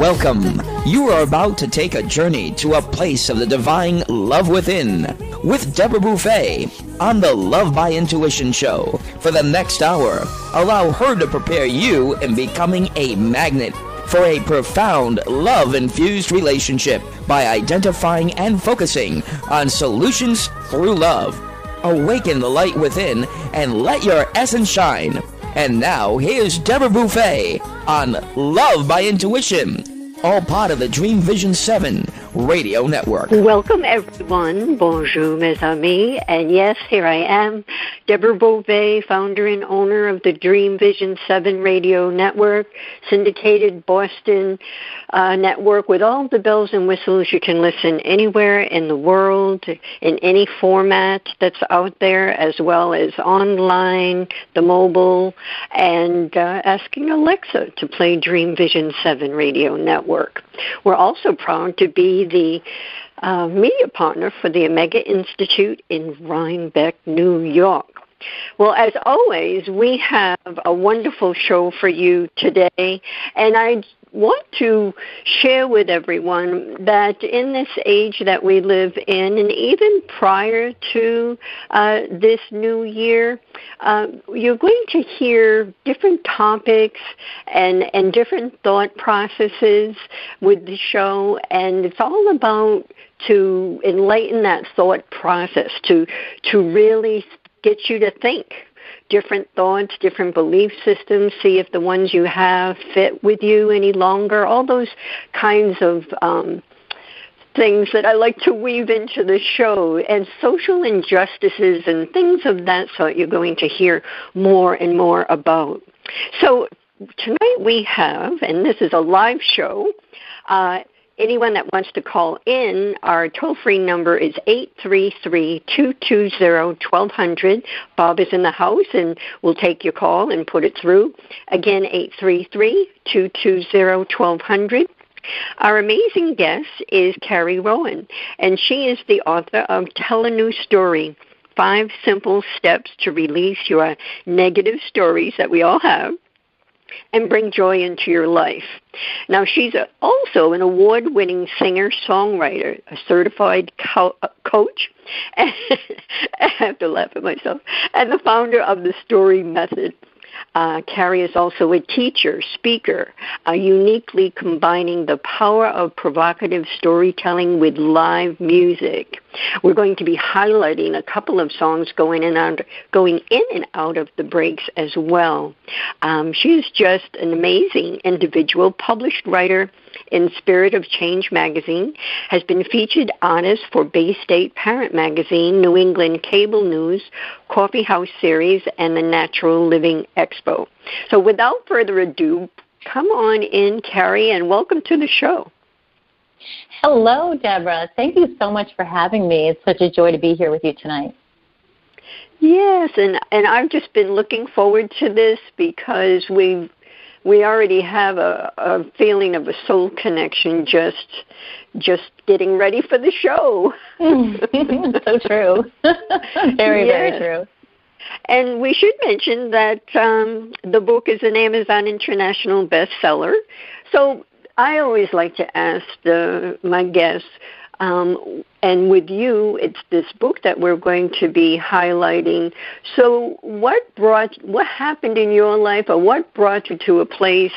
Welcome. You are about to take a journey to a place of the divine love within with Deborah Buffet on the Love by Intuition show. For the next hour, allow her to prepare you in becoming a magnet for a profound love-infused relationship by identifying and focusing on solutions through love. Awaken the light within and let your essence shine. And now, here's Deborah Buffet on Love by Intuition, all part of the Dream Vision 7 radio network. Welcome, everyone. Bonjour, mes amis. And yes, here I am, Deborah Buffet, founder and owner of the Dream Vision 7 radio network, syndicated Boston network with all the bells and whistles. You can listen anywhere in the world, in any format that's out there, as well as online, the mobile, and asking Alexa to play Dream Vision 7 radio network. We're also proud to be the media partner for the Omega Institute in Rhinebeck, New York. Well, as always, we have a wonderful show for you today, and I want to share with everyone that in this age that we live in, and even prior to this new year, you're going to hear different topics and different thought processes with the show, and it's all about to enlighten that thought process, to really get you to think different thoughts, different belief systems, see if the ones you have fit with you any longer, all those kinds of things that I like to weave into the show, and social injustices and things of that sort you're going to hear more and more about. So tonight we have, and this is a live show, anyone that wants to call in, our toll-free number is 833-220-1200. Bob is in the house, and we'll take your call and put it through. Again, 833-220-1200. Our amazing guest is Carrie Rowan, and she is the author of Tell a New Story, 5 Simple Steps to Release Your Negative Stories that we all have and bring joy into your life. Now, she's also an award-winning singer-songwriter, a certified coach, and I have to laugh at myself, and the founder of the Story Method. Carrie is also a teacher, speaker, uniquely combining the power of provocative storytelling with live music. We're going to be highlighting a couple of songs going in and out of the breaks as well. She is just an amazing individual, published writer in Spirit of Change magazine, has been featured artist for Bay State Parent magazine, New England Cable News, Coffee House Series, and the Natural Living Expo. So without further ado, come on in, Carrie, and welcome to the show. Hello, Deborah. Thank you so much for having me. It's such a joy to be here with you tonight. Yes, and I've just been looking forward to this because we already have a feeling of a soul connection just getting ready for the show. So true. Very true. And we should mention that the book is an Amazon International bestseller. So I always like to ask my guests, and with you, it's this book that we're going to be highlighting. So what happened in your life, or what brought you to a place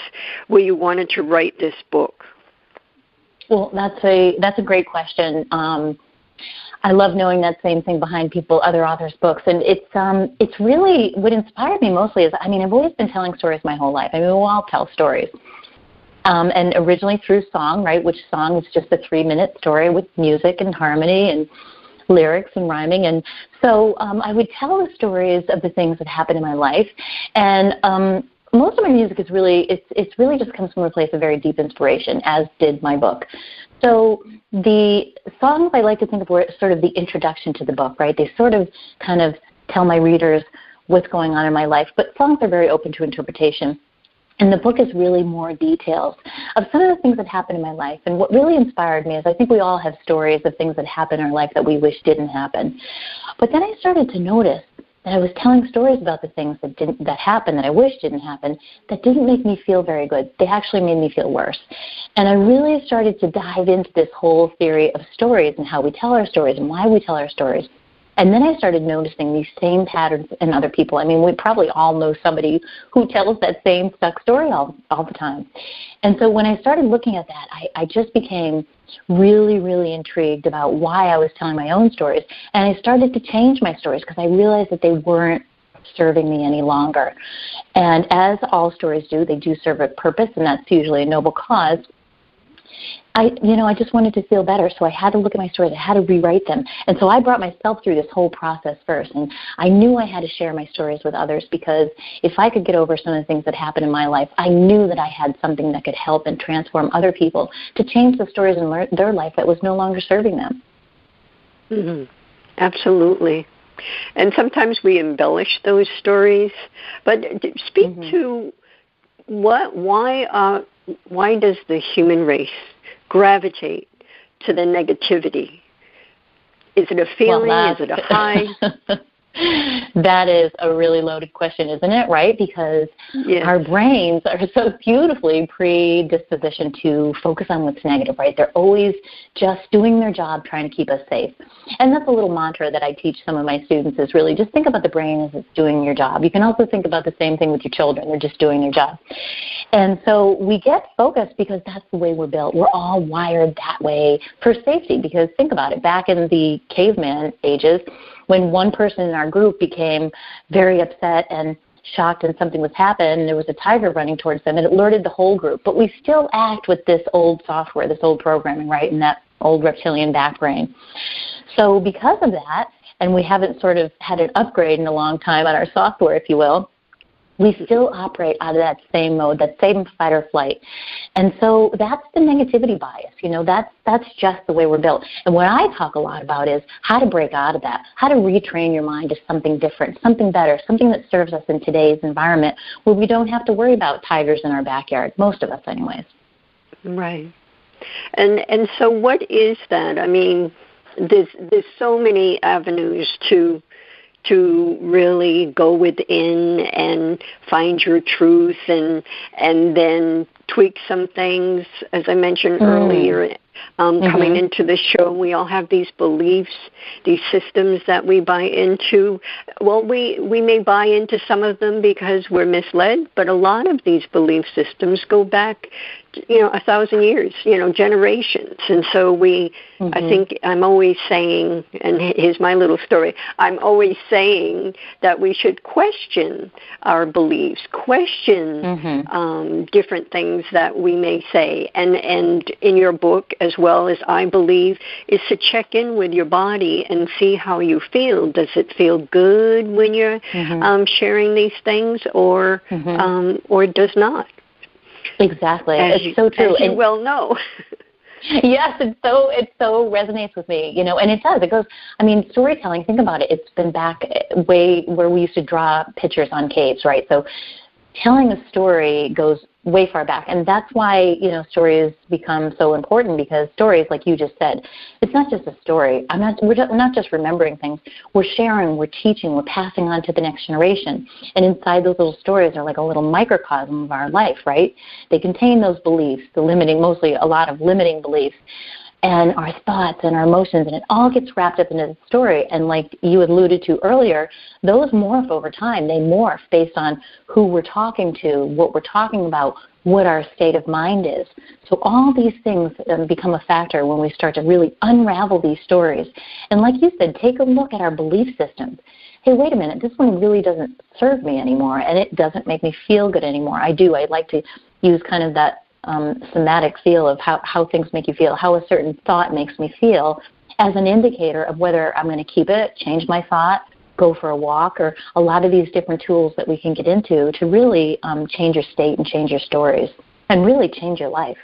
where you wanted to write this book? Well, that's a great question. I love knowing that same thing behind other authors' books, and it's really what inspired me mostly is, I've always been telling stories my whole life. We all tell stories. And originally through song, right, which song is just a 3-minute story with music and harmony and lyrics and rhyming. And so I would tell the stories of the things that happened in my life. And most of my music is really, it's really just comes from a place of very deep inspiration, as did my book. So the songs I like to think of were sort of the introduction to the book, right? They sort of kind of tell my readers what's going on in my life. But songs are very open to interpretation. And the book is really more details of some of the things that happened in my life. And what really inspired me is I think we all have stories of things that happen in our life that we wish didn't happen. But then I started to notice that I was telling stories about the things that happened that I wish didn't happen, that didn't make me feel very good. They actually made me feel worse. And I really started to dive into this whole theory of stories and how we tell our stories and why we tell our stories. And then I started noticing these same patterns in other people. I mean, we probably all know somebody who tells that same stuck story all the time. And so when I started looking at that, I just became really, really intrigued about why I was telling my own stories. And I started to change my stories because I realized that they weren't serving me any longer. And as all stories do, they do serve a purpose, and that's usually a noble cause. I just wanted to feel better, so I had to look at my stories. I had to rewrite them. And so I brought myself through this whole process first. And I knew I had to share my stories with others because if I could get over some of the things that happened in my life, I knew that I had something that could help and transform other people to change the stories in their life that was no longer serving them. Mm-hmm. Absolutely. And sometimes we embellish those stories. But speak to why does the human race gravitate to the negativity? Is it a feeling? Is it a high? That is a really loaded question, isn't it? Right? Because our brains are so beautifully predispositioned to focus on what's negative, right? They're always just doing their job, trying to keep us safe. And that's a little mantra that I teach some of my students is really just think about the brain as it's doing your job. You can also think about the same thing with your children. They're just doing their job. And so we get focused because that's the way we're built. We're all wired that way for safety because think about it. Back in the caveman ages, when one person in our group became very upset and shocked and something was happening, there was a tiger running towards them, and it alerted the whole group. But we still act with this old software, this old programming, right, in that old reptilian back brain. So because of that, and we haven't sort of had an upgrade in a long time on our software, if you will, we still operate out of that same mode, that same fight or flight. And so that's the negativity bias. That's just the way we're built. And what I talk a lot about is how to break out of that, how to retrain your mind to something different, something better, something that serves us in today's environment where we don't have to worry about tigers in our backyard, most of us anyways. Right. And so what is that? I mean, there's so many avenues to really go within and find your truth and then tweak some things. As I mentioned earlier, coming into the show, we all have these beliefs, these systems that we buy into. Well, we may buy into some of them because we're misled, but a lot of these belief systems go back 1,000 years, generations. And so I think I'm always saying, and here's my little story, I'm always saying that we should question our beliefs, question different things that we may say. And in your book, as well as I believe, is to check in with your body and see how you feel. Does it feel good when you're sharing these things or does not? Exactly. It's so true. As you well know. Yes, it so resonates with me, and it does. It goes, storytelling, think about it. It's been back way where we used to draw pictures on caves, right? So telling a story goes way far back. And that's why, stories become so important because stories, like you just said, it's not just a story. We're not just remembering things. We're sharing, we're teaching, we're passing on to the next generation. And inside those little stories are like a little microcosm of our life, right? They contain those beliefs, mostly a lot of limiting beliefs, and our thoughts and our emotions, and it all gets wrapped up into the story. And like you alluded to earlier, those morph over time. They morph based on who we're talking to, what we're talking about, what our state of mind is. So all these things become a factor when we start to really unravel these stories. And like you said, take a look at our belief systems. Hey, wait a minute, this one really doesn't serve me anymore, and it doesn't make me feel good anymore. I like to use kind of that somatic feel of how things make you feel, how a certain thought makes me feel as an indicator of whether I'm going to keep it, change my thought, go for a walk, or a lot of these different tools that we can get into to really change your state and change your stories and really change your life.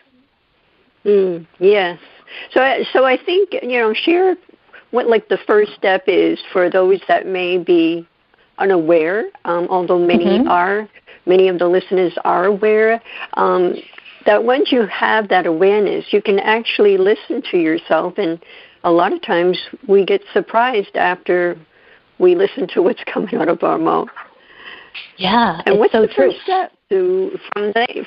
Yes. So I think, share what the first step is for those that may be unaware, although many of the listeners are aware, that once you have that awareness, you can actually listen to yourself. And a lot of times we get surprised after we listen to what's coming out of our mouth. Yeah, and what's so the true. first step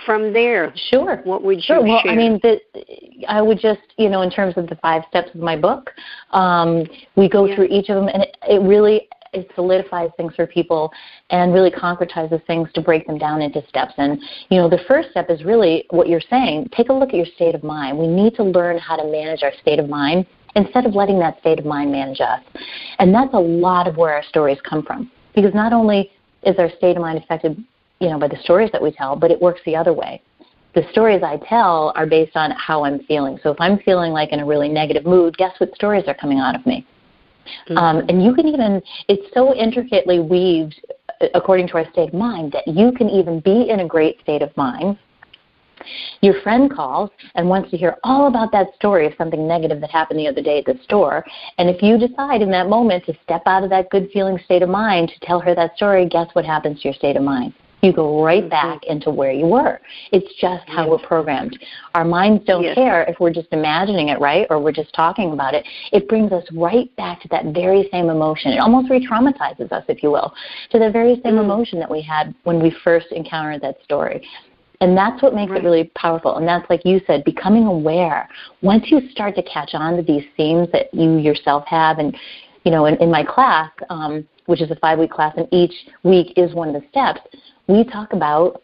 from there? Sure. What would you share? Well, share? I mean, I would just, in terms of the 5 steps of my book, we go through each of them, and it really solidifies things for people and really concretizes things to break them down into steps. And, the first step is really what you're saying. Take a look at your state of mind. We need to learn how to manage our state of mind instead of letting that state of mind manage us. And that's a lot of where our stories come from. Because not only is our state of mind affected, by the stories that we tell, but it works the other way. The stories I tell are based on how I'm feeling. So if I'm feeling like in a really negative mood, guess what stories are coming out of me? Mm-hmm. And you can even, it's so intricately weaved according to our state of mind that you can even be in a great state of mind. Your friend calls and wants to hear all about that story of something negative that happened the other day at the store. And if you decide in that moment to step out of that good feeling state of mind to tell her that story, guess what happens to your state of mind? You go right back into where you were. It's just how we're programmed. Our minds don't care if we're just imagining it, right, or we're just talking about it. It brings us right back to that very same emotion. It almost re-traumatizes us, if you will, to the very same emotion that we had when we first encountered that story. And that's what makes it really powerful. And that's, like you said, becoming aware. Once you start to catch on to these themes that you yourself have, and, in my class, which is a 5-week class, and each week is one of the steps, we talk about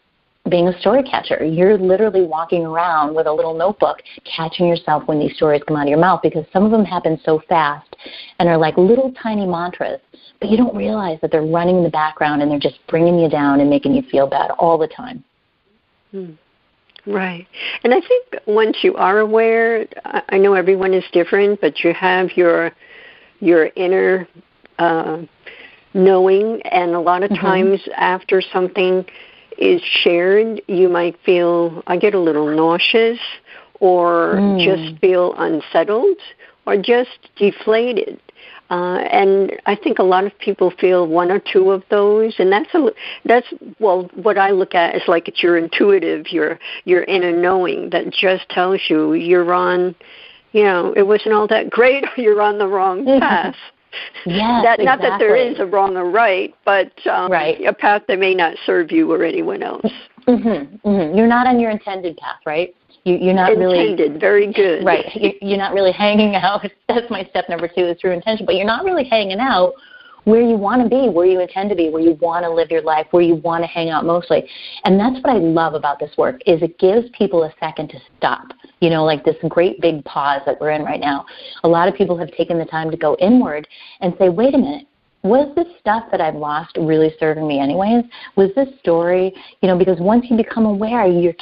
being a story catcher. You're literally walking around with a little notebook, catching yourself when these stories come out of your mouth, because some of them happen so fast and are like little tiny mantras, but you don't realize that they're running in the background and they're just bringing you down and making you feel bad all the time. Right. And I think once you are aware, I know everyone is different, but you have your inner knowing, and a lot of times after something is shared, you might feel, I get a little nauseous, or just feel unsettled, or just deflated. And I think a lot of people feel one or two of those, and that's what I look at is like it's your intuitive, your inner knowing that just tells you you're on, it wasn't all that great, or you're on the wrong path. Yes, Not that there is a wrong or right, but a path that may not serve you or anyone else. You're not on your intended path, right? You're not intended, really, very good. Right. You're not really hanging out. That's my step number 2, is through intention. But you're not really hanging out where you want to be, where you intend to be, where you want to live your life, where you want to hang out mostly. And that's what I love about this work, is it gives people a second to stop. Like this great big pause that we're in right now. A lot of people have taken the time to go inward and say, wait a minute, was this stuff that I've lost really serving me anyways? Was this story, because once you become aware, you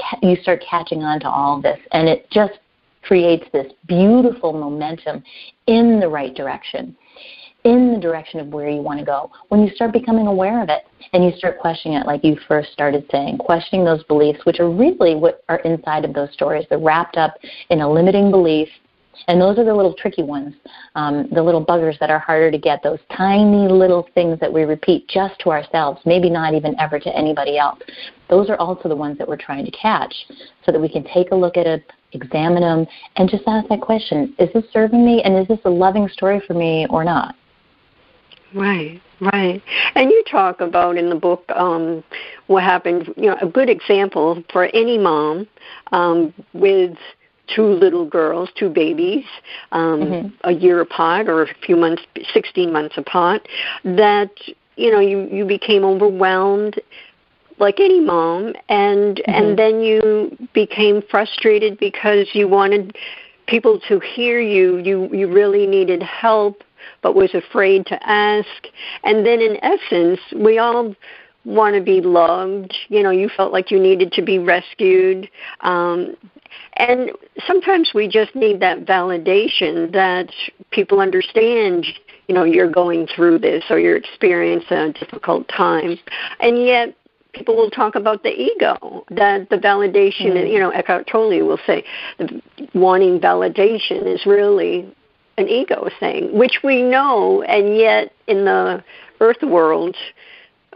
start catching on to all of this, and it just creates this beautiful momentum in the right direction, in the direction of where you want to go. When you start becoming aware of it and you start questioning it, like you first started saying, questioning those beliefs, which are really what are inside of those stories. They're wrapped up in a limiting belief. And those are the little tricky ones, the little buggers that are harder to get, those tiny little things that we repeat just to ourselves, maybe not even ever to anybody else. Those are also the ones that we're trying to catch, so that we can take a look at it, examine them, and just ask that question, is this serving me, and is this a loving story for me or not? Right. And you talk about in the book what happened, a good example for any mom with 2 little girls, 2 babies, a year apart or a few months, 16 months apart, that, you became overwhelmed like any mom, and then you became frustrated because you wanted people to hear you. You really needed help, but was afraid to ask. And then in essence, we all want to be loved. You felt like you needed to be rescued. And sometimes we just need that validation that people understand, you're going through this or you're experiencing a difficult time. And yet people will talk about the ego, that the validation, Eckhart Tolle will say, wanting validation is really an ego thing, which we know, and yet in the earth world,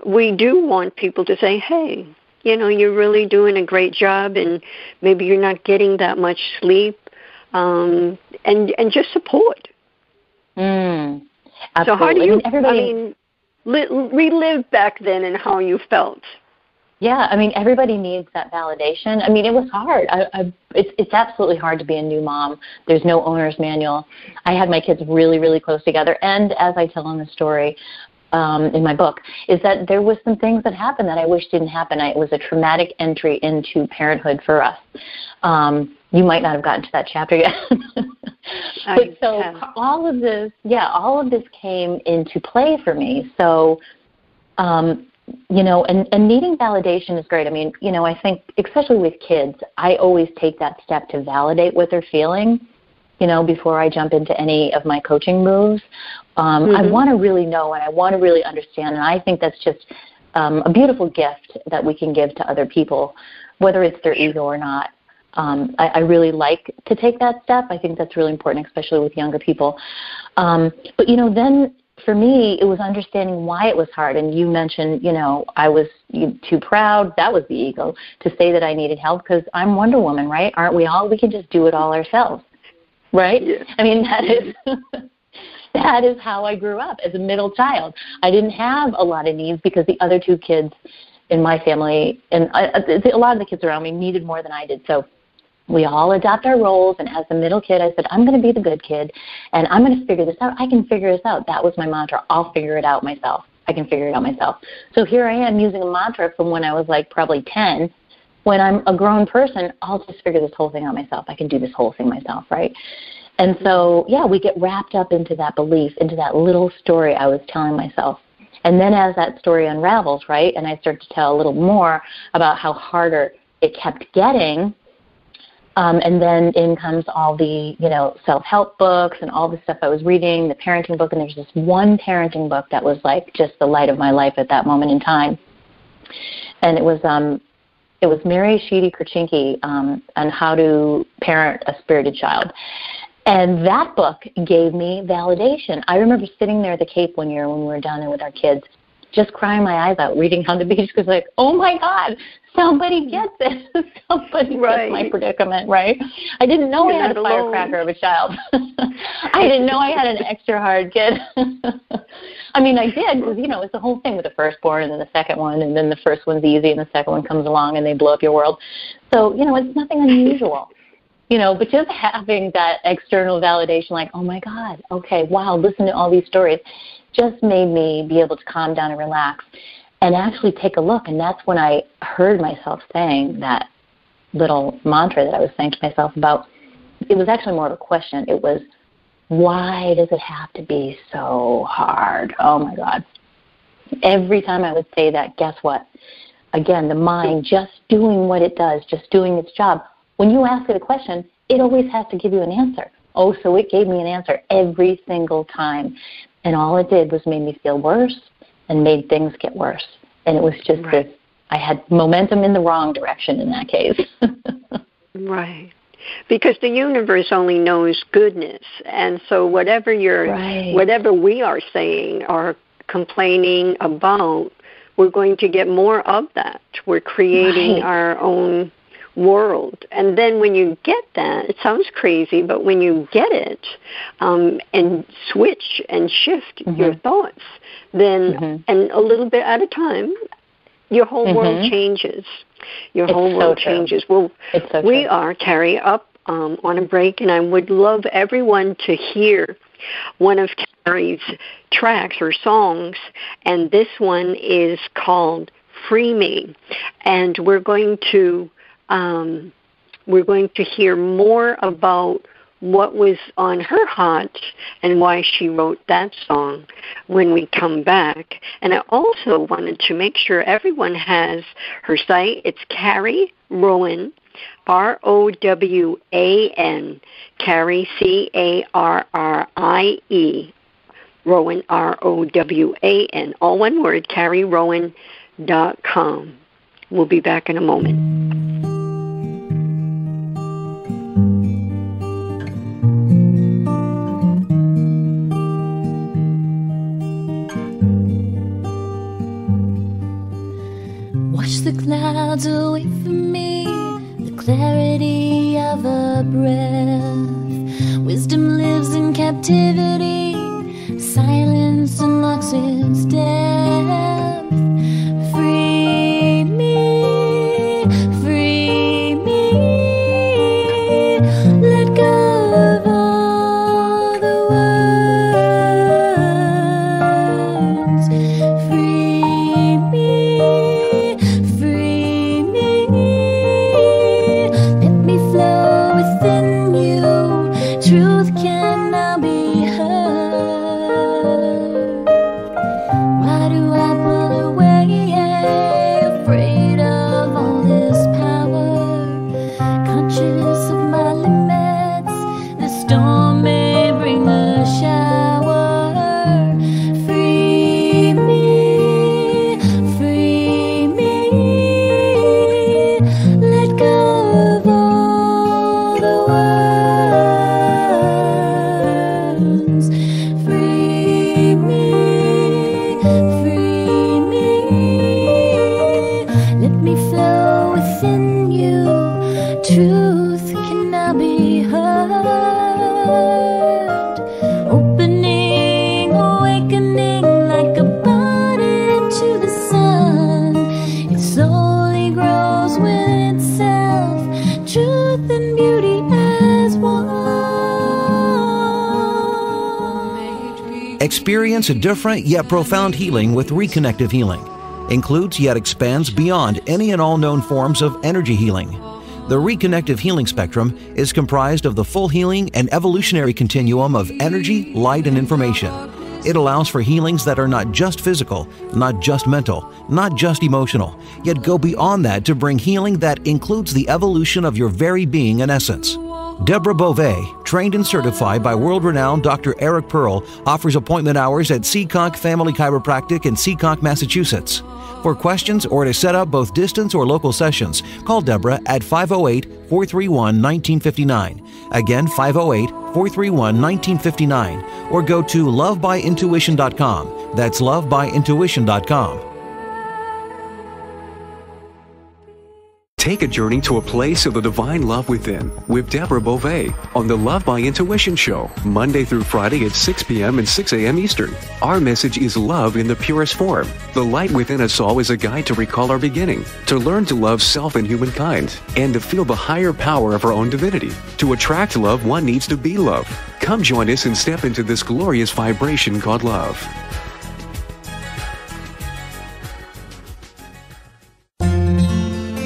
we do want people to say, hey, you're really doing a great job, and maybe you're not getting that much sleep, and just support. Absolutely. So how do you, everybody, relive back then and how you felt? Yeah, everybody needs that validation. It was hard. It's absolutely hard to be a new mom. There's no owner's manual. I had my kids really, really close together. And as I tell in the story in my book, is that there was some things that happened that I wish didn't happen. It was a traumatic entry into parenthood for us. You might not have gotten to that chapter yet. But so all of this came into play for me. So, and needing validation is great. I think, especially with kids, I always take that step to validate what they're feeling, before I jump into any of my coaching moves. I want to really know and I want to really understand. And I think that's just a beautiful gift that we can give to other people, whether it's their ego or not. I really like to take that step. I think that's really important, especially with younger people. But, then for me, it was understanding why it was hard. And you mentioned, I was too proud. That was the ego to say that I needed help because I'm Wonder Woman, right? Aren't we all? We can just do it all ourselves, right? Yeah. That is that is how I grew up as a middle child. I didn't have a lot of needs because the other two kids in my family, and a lot of the kids around me needed more than I did. So we all adopt our roles, and as the middle kid, I said, I'm going to be the good kid, and I'm going to figure this out. I can figure this out. That was my mantra. I'll figure it out myself. I can figure it out myself. So here I am using a mantra from when I was probably 10. When I'm a grown person, I'll just figure this whole thing out myself. I can do this whole thing myself, right? And so, we get wrapped up into that belief, into that little story I was telling myself. And then as that story unravels, right, and I start to tell a little more about how harder it kept getting, and then in comes all the, self-help books and all the stuff I was reading, the parenting book, and there's this one parenting book that was just the light of my life at that moment in time. And it was Mary Sheedy Kurchinski on how to parent a spirited child. And that book gave me validation. I remember sitting there at the Cape one year when we were down there with our kids, just crying my eyes out, reading on the beach, because oh my God, somebody gets it. Somebody gets my predicament, right? I didn't know I had a firecracker of a child. I didn't know I had an extra hard kid. I did, because, it's the whole thing with the firstborn and then the second one, and then the first one's easy and the second one comes along and they blow up your world. So, it's nothing unusual. But just having that external validation, oh my God, okay, wow, listen to all these stories, just made me be able to calm down and relax and actually take a look. And that's when I heard myself saying that little mantra that I was saying to myself about. It was actually more of a question. It was, why does it have to be so hard? Oh my God. Every time I would say that, guess what? Again, the mind just doing what it does, just doing its job. When you ask it a question, it always has to give you an answer. Oh, so it gave me an answer every single time. And all it did was made me feel worse and made things get worse. And it was just this, I had momentum in the wrong direction in that case. Right. Because the universe only knows goodness. And so whatever we are saying or complaining about, we're going to get more of that. We're creating our own world. And then when you get that, it sounds crazy, but when you get it and switch and shift your thoughts, then and a little bit at a time, your whole world changes. Your whole world changes. Well, we are, Terry, up on a break, and I would love everyone to hear one of Terry's tracks or songs, and this one is called Free Me. And we're going to hear more about what was on her heart and why she wrote that song when we come back. And I also wanted to make sure everyone has her site. It's Carrie Rowan, ROWAN, Carrie, CARRIE, Rowan, ROWAN, all one word, CarrieRowan.com. We'll be back in a moment. Wash the clouds away from me, the clarity of a breath. Wisdom lives in captivity, silence. since death. Free me, free me. Let go of all the words. Free me, free me. Let me flow within you. Truth can now be heard. Why do I pull away, afraid of all this power? Conscious of my limits, the storm may bring a shower. Free me, free me. Let go of all the words. Free me, free me. Let me flow within you. Truth can now be heard. Opening, awakening like a body to the sun. It slowly grows within itself. Truth and beauty as one. Experience a different yet profound healing with Reconnective Healing. Includes yet expands beyond any and all known forms of energy healing. The Reconnective Healing spectrum is comprised of the full healing and evolutionary continuum of energy, light, and information. It allows for healings that are not just physical, not just mental, not just emotional, yet go beyond that to bring healing that includes the evolution of your very being and essence. Deborah Beauvais, trained and certified by world-renowned Dr. Eric Pearl, offers appointment hours at Seacock Family Chiropractic in Seacock, Massachusetts. For questions or to set up both distance or local sessions, call Deborah at 508-431-1959. Again, 508-431-1959. Or go to lovebyintuition.com. That's lovebyintuition.com. Take a journey to a place of the divine love within with Deborah Beauvais on the Love by Intuition show, Monday through Friday at 6 p.m. and 6 a.m. Eastern. Our message is love in the purest form. The light within us all is a guide to recall our beginning, to learn to love self and humankind, and to feel the higher power of our own divinity. To attract love, one needs to be love. Come join us and step into this glorious vibration called love.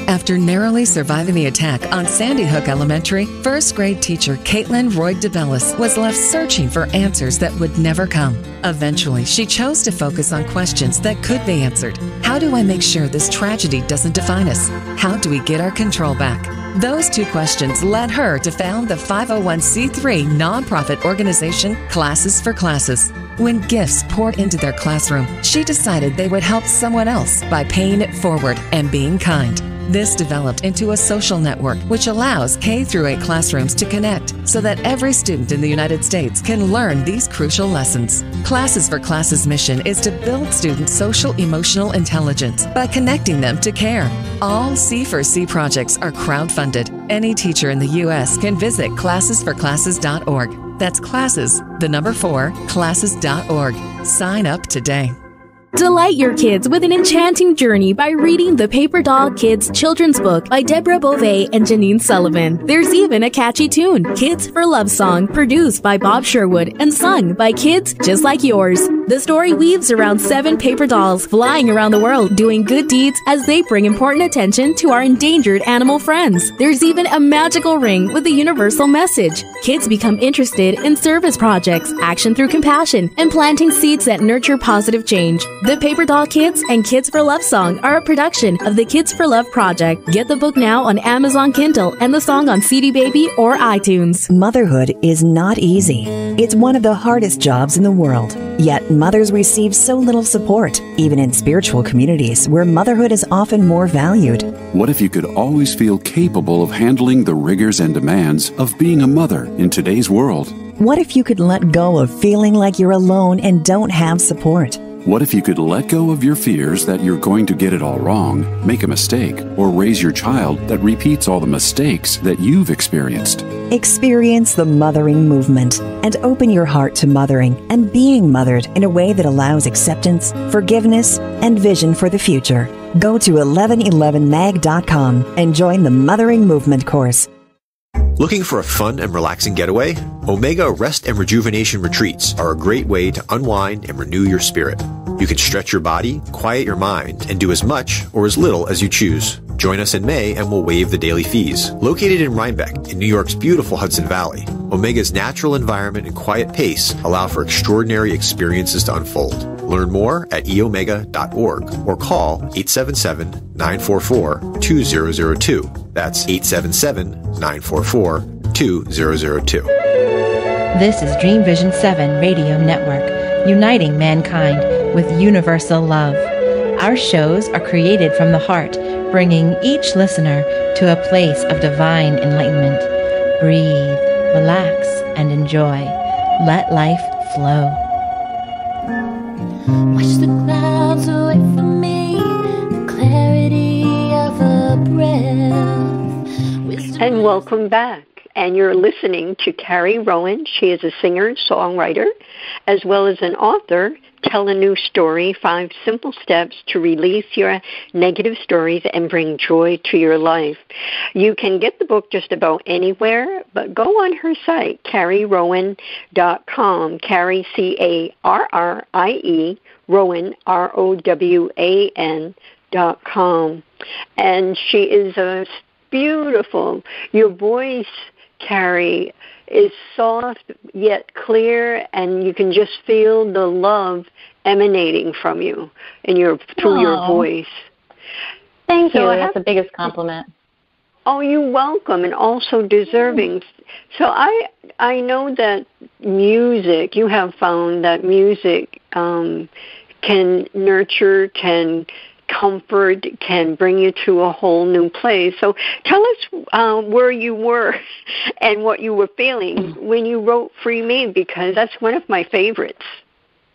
After narrowly surviving the attack on Sandy Hook Elementary, first-grade teacher Caitlin Roy DeBellis was left searching for answers that would never come. Eventually, she chose to focus on questions that could be answered. How do I make sure this tragedy doesn't define us? How do we get our control back? Those two questions led her to found the 501c3 nonprofit organization Classes for Classes. When gifts poured into their classroom, she decided they would help someone else by paying it forward and being kind. This developed into a social network which allows K-8 classrooms to connect so that every student in the United States can learn these crucial lessons. Classes for Classes' mission is to build students' social-emotional intelligence by connecting them to care. All C4C projects are crowdfunded. Any teacher in the U.S. can visit classesforclasses.org. That's classes, the number 4, classes.org. Sign up today. Delight your kids with an enchanting journey by reading the Paper Doll Kids children's book by Deborah Beauvais and Janine Sullivan. There's even a catchy tune, Kids for Love Song, produced by Bob Sherwood and sung by kids just like yours. The story weaves around 7 paper dolls flying around the world doing good deeds as they bring important attention to our endangered animal friends. There's even a magical ring with a universal message. Kids become interested in service projects, action through compassion, and planting seeds that nurture positive change. The Paper Doll Kids and Kids for Love Song are a production of the Kids for Love Project. Get the book now on Amazon Kindle and the song on CD Baby or iTunes. Motherhood is not easy. It's one of the hardest jobs in the world. Yet mothers receive so little support, even in spiritual communities where motherhood is often more valued. What if you could always feel capable of handling the rigors and demands of being a mother in today's world? What if you could let go of feeling like you're alone and don't have support? What if you could let go of your fears that you're going to get it all wrong, make a mistake, or raise your child that repeats all the mistakes that you've experienced? Experience the mothering movement and open your heart to mothering and being mothered in a way that allows acceptance, forgiveness, and vision for the future. Go to 1111mag.com and join the Mothering Movement course. Looking for a fun and relaxing getaway? Omega Rest and Rejuvenation Retreats are a great way to unwind and renew your spirit. You can stretch your body, quiet your mind, and do as much or as little as you choose. Join us in May and we'll waive the daily fees. Located in Rhinebeck, in New York's beautiful Hudson Valley, Omega's natural environment and quiet pace allow for extraordinary experiences to unfold. Learn more at eomega.org or call 877-944-2002. That's 877-944-2002. This is Dream Vision 7 Radio Network, uniting mankind with universal love. Our shows are created from the heart, bringing each listener to a place of divine enlightenment. Breathe, relax, and enjoy. Let life flow. Watch the clouds away from me, the clarity of a breath. And welcome back. And you're listening to Carrie Rowan. She is a singer-songwriter, as well as an author. Tell a New Story, 5 Simple Steps to Release Your Negative Stories and Bring Joy to Your Life. You can get the book just about anywhere, but go on her site, CarrieRowan.com, Carrie, C-A-R-R-I-E, Rowan, R-O-W-A-N.com. And she is a beautiful, your voice, Carrie, is soft yet clear, and you can just feel the love emanating from you and through your voice. Thank you. That's the biggest compliment. Oh, you're welcome, and also deserving. So I know that music, you have found that music can nurture, can comfort, can bring you to a whole new place. So tell us where you were and what you were feeling when you wrote Free Me, because that's one of my favorites.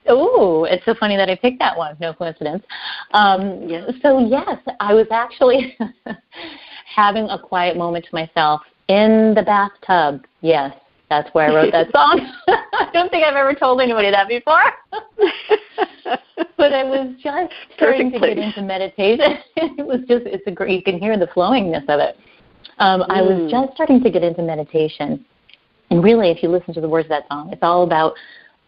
Oh, it's so funny that I picked that one. No coincidence. Yes. So, yes, I was actually having a quiet moment to myself in the bathtub. Yes, that's where I wrote that song. I don't think I've ever told anybody that before. But I was just starting to get into meditation. You can hear the flowingness of it. I was just starting to get into meditation. And really, if you listen to the words of that song, it's all about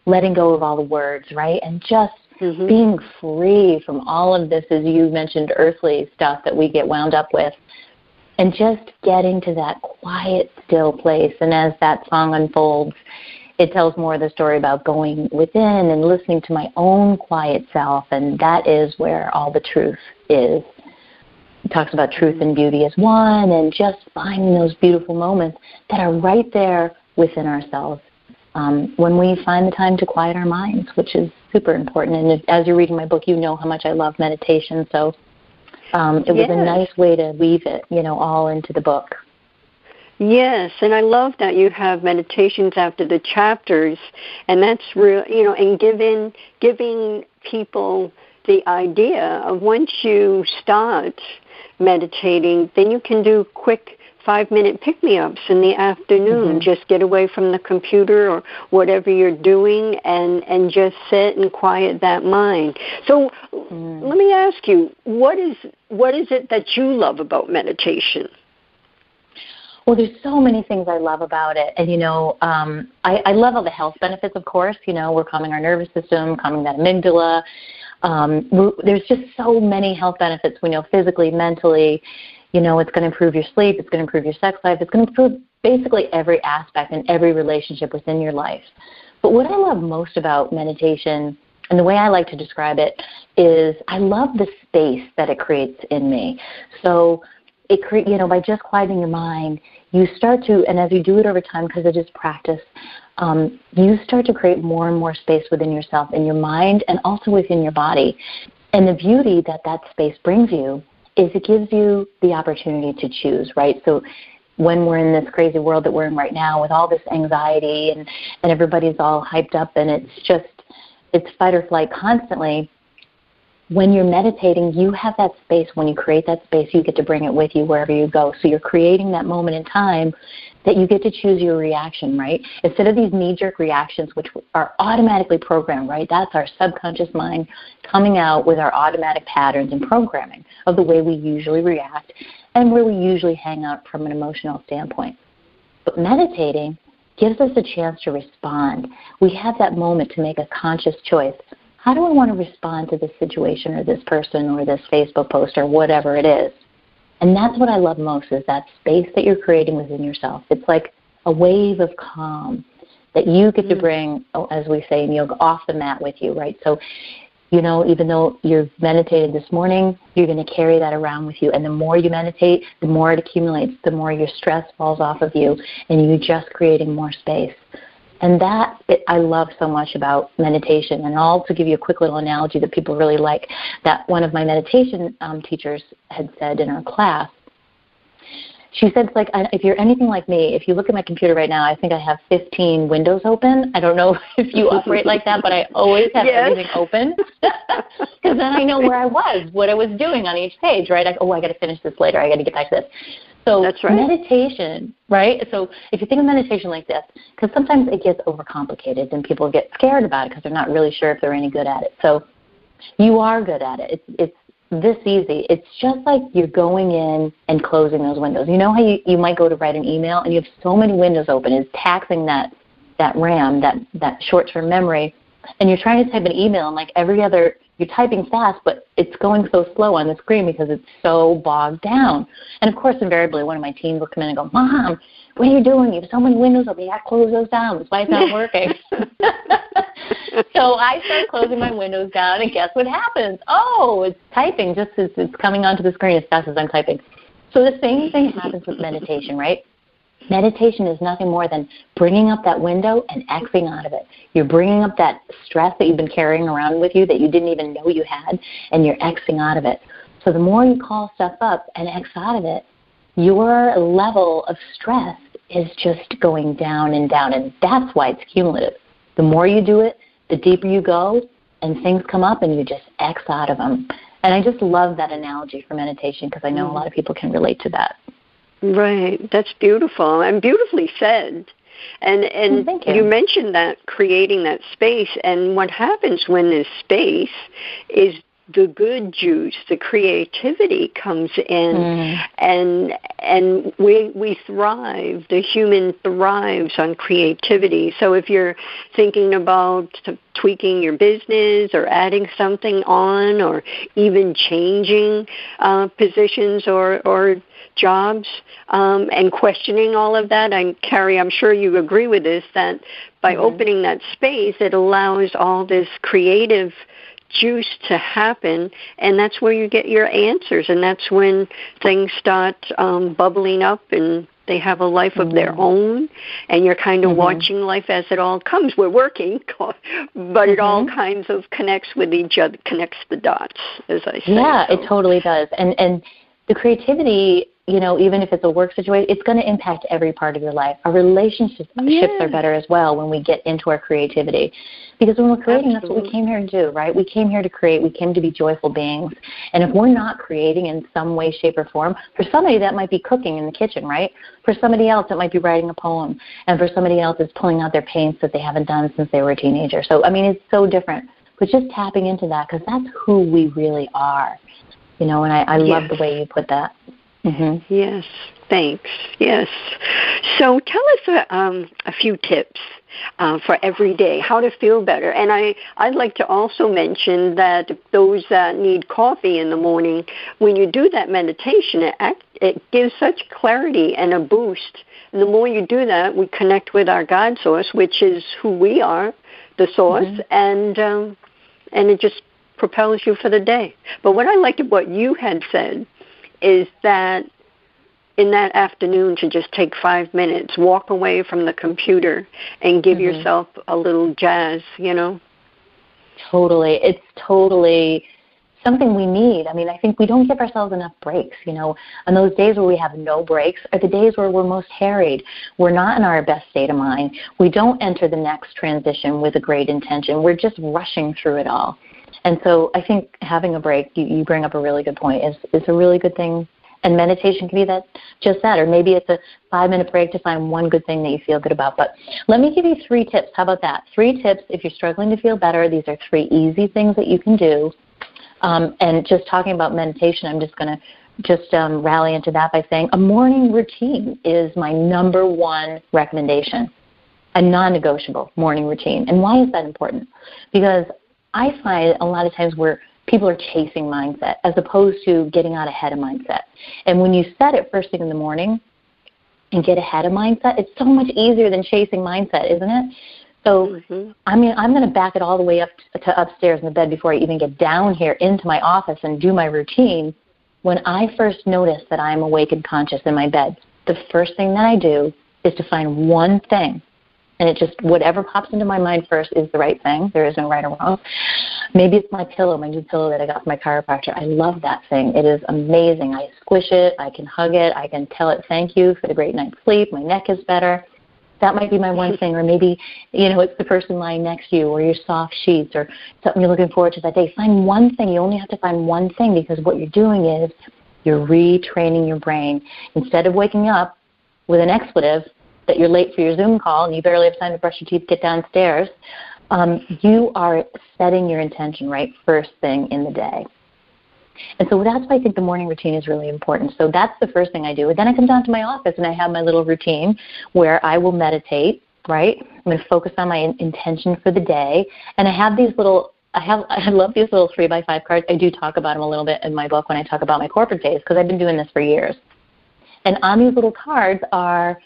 letting go of all the words, right? And just being free from all of this, as you mentioned, earthly stuff that we get wound up with. And just getting to that quiet, still place. And as that song unfolds, it tells more of the story about going within and listening to my own quiet self, and that is where all the truth is. It talks about truth and beauty as one, and just finding those beautiful moments that are right there within ourselves when we find the time to quiet our minds, which is super important. And as you're reading my book, you know how much I love meditation, so it was a nice way to weave it, all into the book. Yes, and I love that you have meditations after the chapters, and that's real, and giving people the idea of once you start meditating, then you can do quick 5-minute pick-me-ups in the afternoon. Just get away from the computer or whatever you're doing and just sit and quiet that mind. So let me ask you, what is it that you love about meditation? Well, there's so many things I love about it. And, I love all the health benefits, of course. We're calming our nervous system, calming that amygdala. There's just so many health benefits. We know physically, mentally. It's going to improve your sleep. It's going to improve your sex life. It's going to improve basically every aspect and every relationship within your life. But what I love most about meditation, and the way I like to describe it, is I love the space that it creates in me. So by just quieting your mind, you start to, and as you do it over time, because it is practice, you start to create more and more space within yourself, in your mind, and also within your body. And the beauty that space brings you is it gives you the opportunity to choose, right? So when we're in this crazy world that we're in right now with all this anxiety and everybody's all hyped up, and it's just it's fight or flight constantly. When you're meditating, you have that space. When you create that space, you get to bring it with you wherever you go. So you're creating that moment in time that you get to choose your reaction, right? Instead of these knee-jerk reactions, which are automatically programmed, right? That's our subconscious mind coming out with our automatic patterns and programming of the way we usually react and where we usually hang out from an emotional standpoint. But meditating gives us a chance to respond. We have that moment to make a conscious choice. How do I want to respond to this situation or this person or this Facebook post or whatever it is? And that's what I love most, is that space that you're creating within yourself. It's like a wave of calm that you get to bring, as we say in yoga, off the mat with you, right? So, you know, even though you've meditated this morning, you're going to carry that around with you. And the more you meditate, the more it accumulates, the more your stress falls off of you, and you're just creating more space. And that I love so much about meditation. And I'll also give you a quick little analogy that people really like, that one of my meditation teachers had said in our class. She said, it's like, if you're anything like me, if you look at my computer right now, I think I have 15 windows open. I don't know if you operate like that, but I always have everything open because then I know where I was, what I was doing on each page, right? I got to finish this later. I got to get back to this. So that's right. Meditation, right? So if you think of meditation like this, because sometimes it gets overcomplicated and people get scared about it because they're not really sure if they're any good at it. So you are good at it. It's this easy. It's just like you're going in and closing those windows. You know how you might go to write an email and you have so many windows open. It's taxing that RAM, that short-term memory, and you're trying to type an email and like every other, you're typing fast, but it's going so slow on the screen because it's so bogged down. And, of course, invariably, one of my teens will come in and go, Mom, what are you doing? You have so many windows open. You got to close those down. That's why it's not working. So I start closing my windows down, and guess what happens? Oh, it's typing just as it's coming onto the screen as fast as I'm typing. So the same thing happens with meditation, right? Meditation is nothing more than bringing up that window and Xing out of it. You're bringing up that stress that you've been carrying around with you that you didn't even know you had, and you're Xing out of it. So the more you call stuff up and X out of it, your level of stress is just going down and down, and that's why it's cumulative. The more you do it, the deeper you go, and things come up, and you just X out of them. And I just love that analogy for meditation because I know a lot of people can relate to that. Right. That's beautiful and beautifully said. And you mentioned that, creating that space, and what happens when this space is the good juice, the creativity comes in, and we thrive. The human thrives on creativity. So if you're thinking about tweaking your business or adding something on or even changing positions or jobs and questioning all of that, and Carrie, I'm sure you agree with this, that by opening that space, it allows all this creative juice to happen, and that's where you get your answers, and that's when things start bubbling up and they have a life of their own, and you're kind of watching life as it all comes. We're working, but it all kinds of connects with each other, connects the dots, as I say. Yeah, it totally does. And the creativity, you know, even if it's a work situation, it's going to impact every part of your life. Our relationships are better as well when we get into our creativity. Because when we're creating, that's what we came here to do, right? We came here to create. We came to be joyful beings. And if we're not creating in some way, shape, or form, for somebody that might be cooking in the kitchen, right? For somebody else, it might be writing a poem. And for somebody else, it's pulling out their paints that they haven't done since they were a teenager. So, I mean, it's so different. But just tapping into that, because that's who we really are. You know, and I love the way you put that. Yes, thanks. Yes. So tell us a few tips for every day, how to feel better. And I'd like to also mention that those that need coffee in the morning, when you do that meditation, it gives such clarity and a boost. And the more you do that, we connect with our God source, which is who we are, the source, and it just propels you for the day. But what I liked of what you had said is that in that afternoon to just take 5 minutes, walk away from the computer and give yourself a little jazz, you know? Totally. It's totally something we need. I mean, I think we don't give ourselves enough breaks, you know. And those days where we have no breaks are the days where we're most harried. We're not in our best state of mind. We don't enter the next transition with a great intention. We're just rushing through it all. And so I think having a break, you bring up a really good point, is a really good thing. And meditation can be just that, or maybe it's a 5-minute break to find one good thing that you feel good about. But let me give you 3 tips. How about that? 3 tips if you're struggling to feel better. These are 3 easy things that you can do. And just talking about meditation, I'm just going to rally into that by saying a morning routine is my number 1 recommendation, a non-negotiable morning routine. And why is that important? Because I find a lot of times where people are chasing mindset as opposed to getting out ahead of mindset. And when you set it first thing in the morning and get ahead of mindset, it's so much easier than chasing mindset, isn't it? So, I mean, I'm going to back it all the way up to upstairs in the bed before I even get down here into my office and do my routine. When I first notice that I'm awake and conscious in my bed, the first thing that I do is to find one thing. And it just, whatever pops into my mind first is the right thing. There is no right or wrong. Maybe it's my pillow, my new pillow that I got from my chiropractor. I love that thing. It is amazing. I squish it. I can hug it. I can tell it thank you for the great night's sleep. My neck is better. That might be my one thing. Or maybe, you know, it's the person lying next to you or your soft sheets or something you're looking forward to that day. Find one thing. You only have to find one thing because what you're doing is you're retraining your brain. Instead of waking up with an expletive that you're late for your Zoom call and you barely have time to brush your teeth, get downstairs, you are setting your intention right first thing in the day. And so that's why I think the morning routine is really important. So that's the first thing I do. And then I come down to my office and I have my little routine where I will meditate, right? I'm going to focus on my intention for the day. And I have these little, I love these little 3x5 cards. I do talk about them a little bit in my book when I talk about my corporate days because I've been doing this for years. And on these little cards are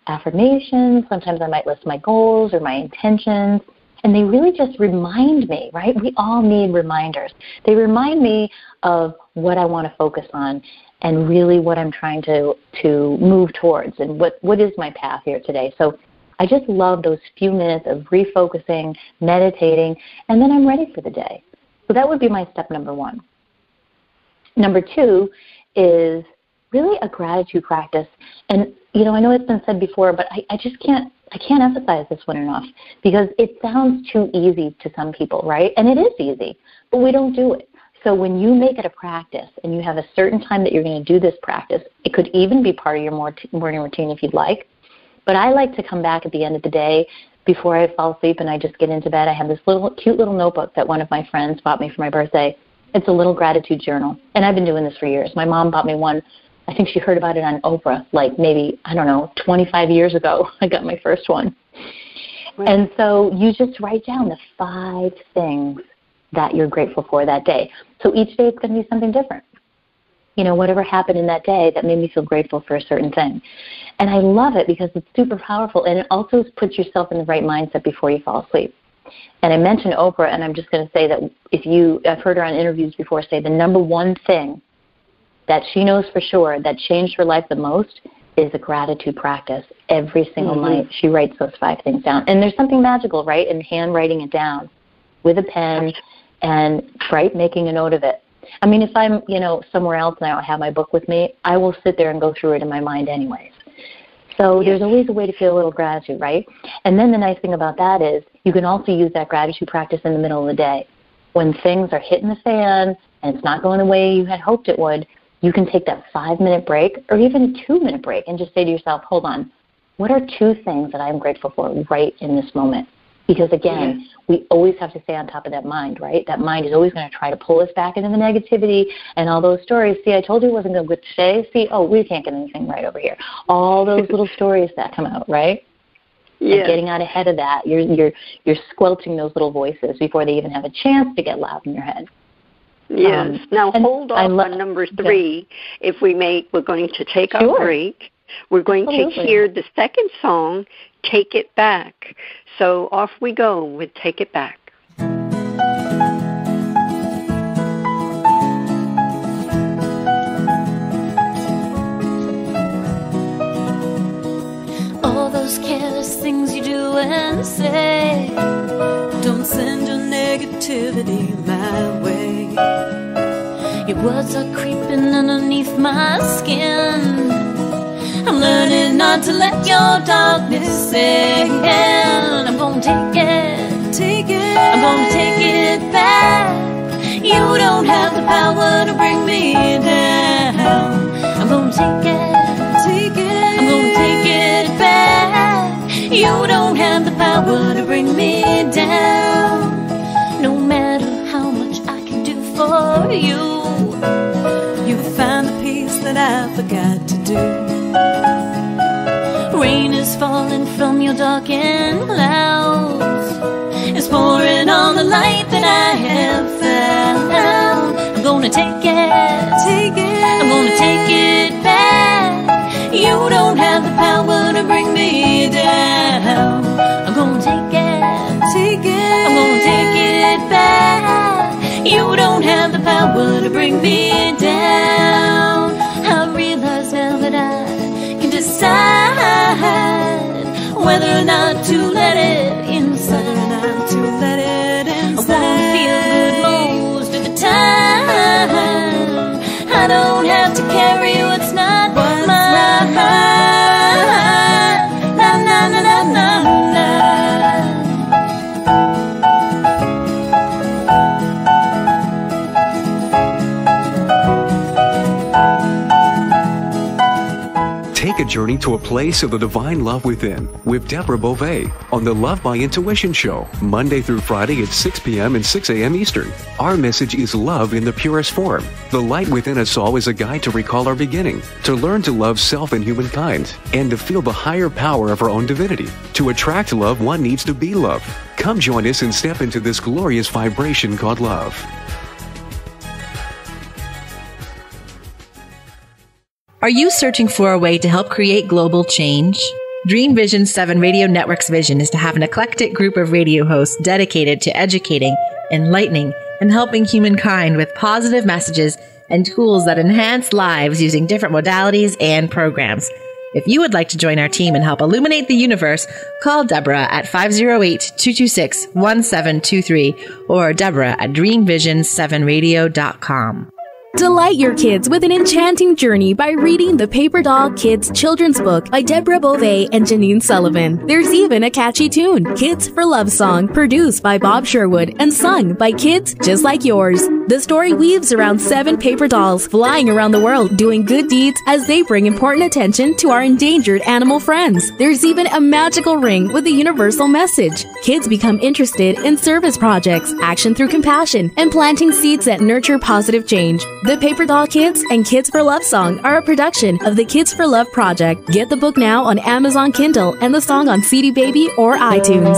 affirmations. Sometimes I might list my goals or my intentions. And they really just remind me, right? We all need reminders. They remind me of what I want to focus on and really what I'm trying to move towards and what is my path here today. So I just love those few minutes of refocusing, meditating, and then I'm ready for the day. So that would be my step number 1. Number 2 is really a gratitude practice. And, you know, I know it's been said before, but I just can't emphasize this one enough because it sounds too easy to some people, right? And it is easy, but we don't do it. So when you make it a practice and you have a certain time that you're going to do this practice, it could even be part of your morning routine if you'd like. But I like to come back at the end of the day before I fall asleep and I just get into bed. I have this cute little notebook that one of my friends bought me for my birthday. It's a little gratitude journal, and I've been doing this for years. My mom bought me one. I think she heard about it on Oprah, like maybe, 25 years ago. I got my first one. Right. And so you just write down the 5 things that you're grateful for that day. So each day it's going to be something different. You know, whatever happened in that day that made me feel grateful for a certain thing. And I love it because it's super powerful, and it also puts yourself in the right mindset before you fall asleep. And I mentioned Oprah, and I'm just going to say that I've heard her on interviews before say the number 1 thing that she knows for sure that changed her life the most is a gratitude practice. Every single night she writes those 5 things down. And there's something magical, right, in handwriting it down with a pen and, right, making a note of it. I mean, if I'm, somewhere else and I don't have my book with me, I will sit there and go through it in my mind anyways. So there's always a way to feel a little gratitude, right? And then the nice thing about that is you can also use that gratitude practice in the middle of the day. When things are hitting the fan and it's not going the way you had hoped it would, you can take that 5-minute break or even a 2-minute break and just say to yourself, hold on, what are 2 things that I'm grateful for right in this moment? Because, again, we always have to stay on top of that mind, right? That mind is always going to try to pull us back into the negativity and all those stories. See, I told you it wasn't good today. See, we can't get anything right over here. All those little stories that come out, right? Yeah. And getting out ahead of that, you're squelching those little voices before they even have a chance to get loud in your head. Yes. Now hold off on number 3. If we may, we're going to take our break. We're going to hear the second song, Take It Back. So off we go with Take It Back. All those careless things you do and say, don't send your negativity my way. Your words are creeping underneath my skin. I'm learning not to let your darkness in. I'm gonna take it, I'm gonna take it back. You don't have the power to bring me down. I'm gonna take it, I'm gonna take it back. You don't have the power to bring me down. No matter how much I can do for you, you find the peace that I forgot to do. Rain is falling from your darkened clouds. It's pouring on the light that I have found. I'm gonna take it, I'm gonna take it back. You don't have the power to bring me down. I'm gonna take it, I'm gonna take it back. You don't have the power to bring me down. I realize now that I can decide whether or not to let it inside. I won't feel good most of the time. I don't have to carry what's not mine. Na na na na na na. Take a journey to a place of the divine love within with Deborah Beauvais on the Love by Intuition Show, Monday through Friday at 6 p.m. and 6 a.m. Eastern. Our message is love in the purest form. The light within us all is a guide to recall our beginning, to learn to love self and humankind, and to feel the higher power of our own divinity. To attract love, one needs to be love. Come join us and step into this glorious vibration called love. Are you searching for a way to help create global change? Dream Vision 7 Radio Network's vision is to have an eclectic group of radio hosts dedicated to educating, enlightening, and helping humankind with positive messages and tools that enhance lives using different modalities and programs. If you would like to join our team and help illuminate the universe, call Deborah at 508-226-1723 or Deborah at dreamvision7radio.com. Delight your kids with an enchanting journey by reading the Paper Doll Kids children's book by Deborah Beauvais and Janine Sullivan. There's even a catchy tune, Kids for Love Song, produced by Bob Sherwood and sung by kids just like yours. The story weaves around 7 paper dolls flying around the world doing good deeds as they bring important attention to our endangered animal friends. There's even a magical ring with a universal message. Kids become interested in service projects, action through compassion, and planting seeds that nurture positive change. The Paper Doll Kids and Kids for Love Song are a production of the Kids for Love Project. Get the book now on Amazon Kindle and the song on CD Baby or iTunes.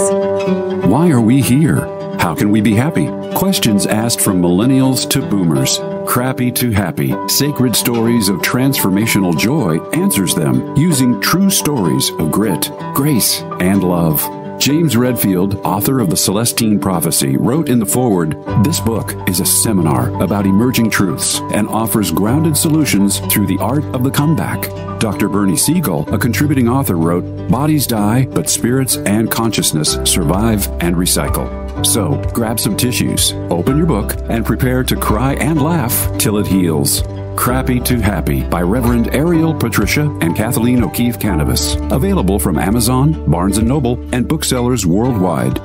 Why are we here? How can we be happy? Questions asked from millennials to boomers. Crappy to Happy, Sacred Stories of Transformational Joy answers them using true stories of grit, grace, and love. James Redfield, author of The Celestine Prophecy, wrote in the foreword, "This book is a seminar about emerging truths and offers grounded solutions through the art of the comeback." Dr. Bernie Siegel, a contributing author, wrote, "Bodies die, but spirits and consciousness survive and recycle." So, grab some tissues, open your book, and prepare to cry and laugh till it heals. Crappy to Happy by Reverend Ariel Patricia and Kathleen O'Keefe Cannabis. Available from Amazon, Barnes & Noble, and booksellers worldwide.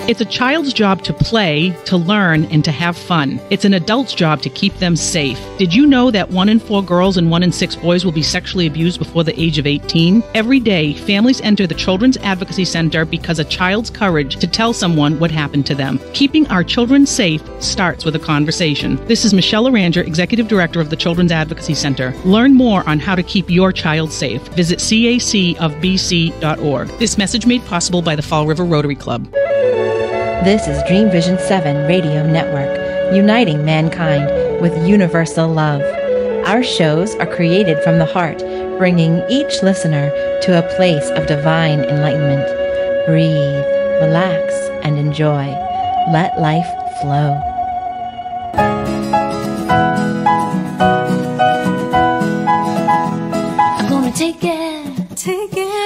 It's a child's job to play, to learn, and to have fun. It's an adult's job to keep them safe. Did you know that 1 in 4 girls and 1 in 6 boys will be sexually abused before the age of 18? Every day, families enter the Children's Advocacy Center because a child's courage to tell someone what happened to them. Keeping our children safe starts with a conversation. This is Michelle Aranger, Executive Director of the Children's Advocacy Center. Learn more on how to keep your child safe. Visit cacofbc.org. This message made possible by the Fall River Rotary Club. This is Dream Vision 7 Radio Network, uniting mankind with universal love. Our shows are created from the heart, bringing each listener to a place of divine enlightenment. Breathe, relax, and enjoy. Let life flow. I'm gonna take it.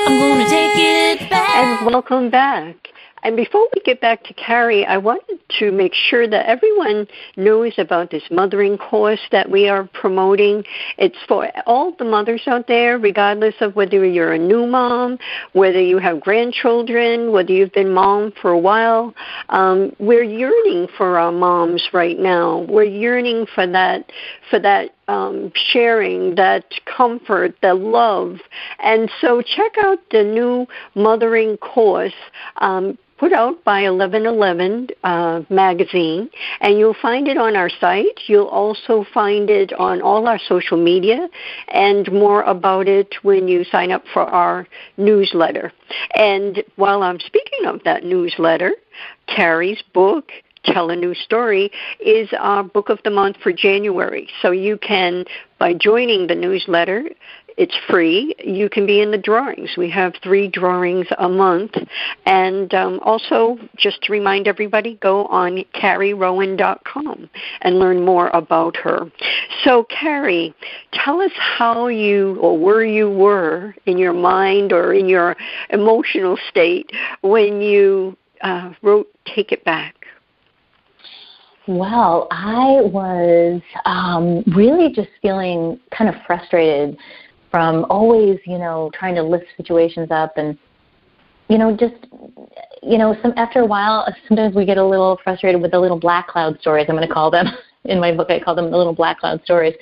I'm gonna take it back. And welcome back. And before we get back to Carrie, I wanted to make sure that everyone knows about this mothering course that we are promoting. It's for all the mothers out there, regardless of whether you're a new mom, whether you have grandchildren, whether you've been mom for a while. We're yearning for our moms right now. We're yearning for that sharing, that comfort, the love. And so check out the new mothering course put out by 1111 magazine, and you'll find it on our site. You'll also find it on all our social media, and more about it when you sign up for our newsletter. And while I'm speaking of that newsletter, Carrie's book, Tell a New Story, is our book of the month for January. So you can, by joining the newsletter, it's free. You can be in the drawings. We have 3 drawings a month. And also, just to remind everybody, go on CarrieRowan.com and learn more about her. So, Carrie, tell us how you or where you were in your mind or in your emotional state when you wrote Take It Back. Well, I was really just feeling kind of frustrated from always, trying to lift situations up and, after a while, sometimes we get a little frustrated with the little black cloud stories, I'm going to call them. In my book, I call them the little black cloud stories.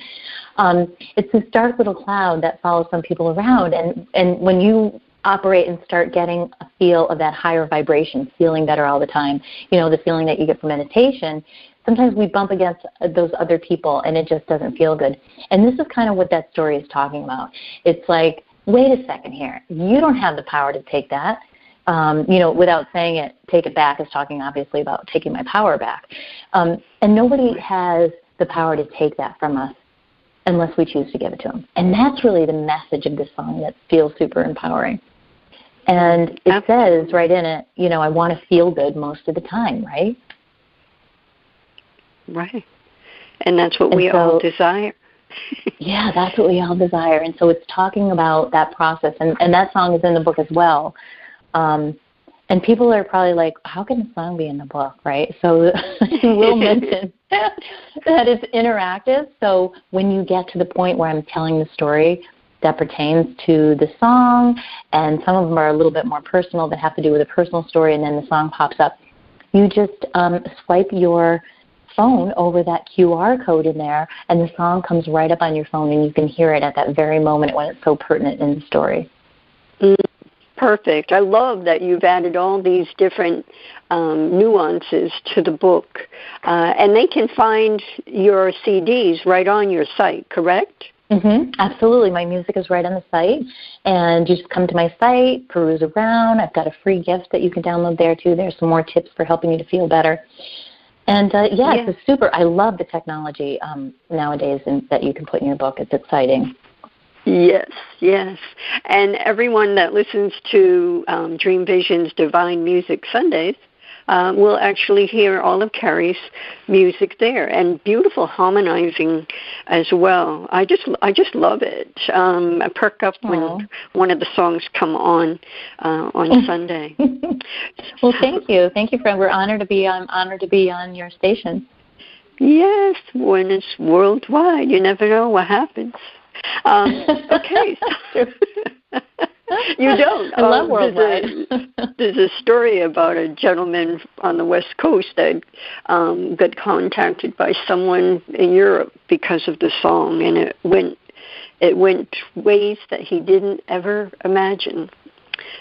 It's this dark little cloud that follows some people around, and when you operate and start getting a feel of that higher vibration, feeling better all the time, the feeling that you get from meditation, sometimes we bump against those other people and it just doesn't feel good. And this is kind of what that story is talking about. It's like, wait a second here. You don't have the power to take that. Without saying it, Take It Back is talking obviously about taking my power back. And nobody has the power to take that from us unless we choose to give it to them. And that's really the message of this song that feels super empowering. And it says right in it, I want to feel good most of the time, right? Right. And that's what we all desire. Yeah, that's what we all desire. And so it's talking about that process. And that song is in the book as well. And people are probably like, how can the song be in the book, right? So you will mention that it's interactive. So when you get to the point where I'm telling the story that pertains to the song, and some of them are a little bit more personal that have to do with a personal story, and then the song pops up, you just swipe your phone over that QR code in there, and the song comes right up on your phone, and you can hear it at that very moment when it's so pertinent in the story. Perfect. I love that you've added all these different nuances to the book. And they can find your CDs right on your site, correct? Mm-hmm. Absolutely. My music is right on the site. And you just come to my site, peruse around. I've got a free gift that you can download there, too. There's some more tips for helping you to feel better. And, it's a super, I love the technology nowadays that you can put in your book. It's exciting. Yes. And everyone that listens to Dream Vision's Divine Music Sundays will actually hear all of Carrie's music there, and beautiful harmonizing as well. I just love it. I perk up when one of the songs come on Sunday. Well, thank you. Thank you, friend. We're honored to be on your station. Yes, when it's worldwide, you never know what happens. Okay. You don't. I love worldwide. There's a story about a gentleman on the West Coast that got contacted by someone in Europe because of the song, and it went ways that he didn't ever imagine.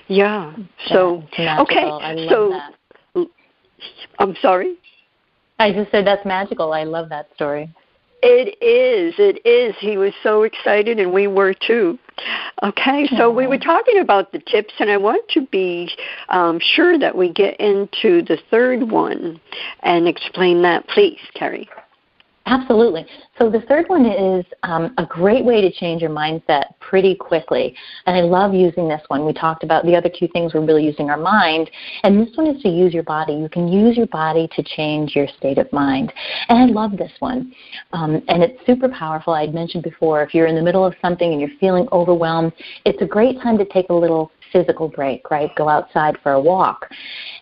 Yeah. So okay. I love that. I'm sorry? I just said that's magical. I love that story. It is. He was so excited, and we were too. Okay, so we were talking about the tips, and I want to be sure that we get into the third one and explain that, please, Carrie. Absolutely. So the third one is a great way to change your mindset pretty quickly. And I love using this one. We talked about the other two things, we're really using our mind. And this one is to use your body. You can use your body to change your state of mind. And I love this one. And it's super powerful. I had mentioned before, if you're in the middle of something and you're feeling overwhelmed, it's a great time to take a little physical break, right? Go outside for a walk.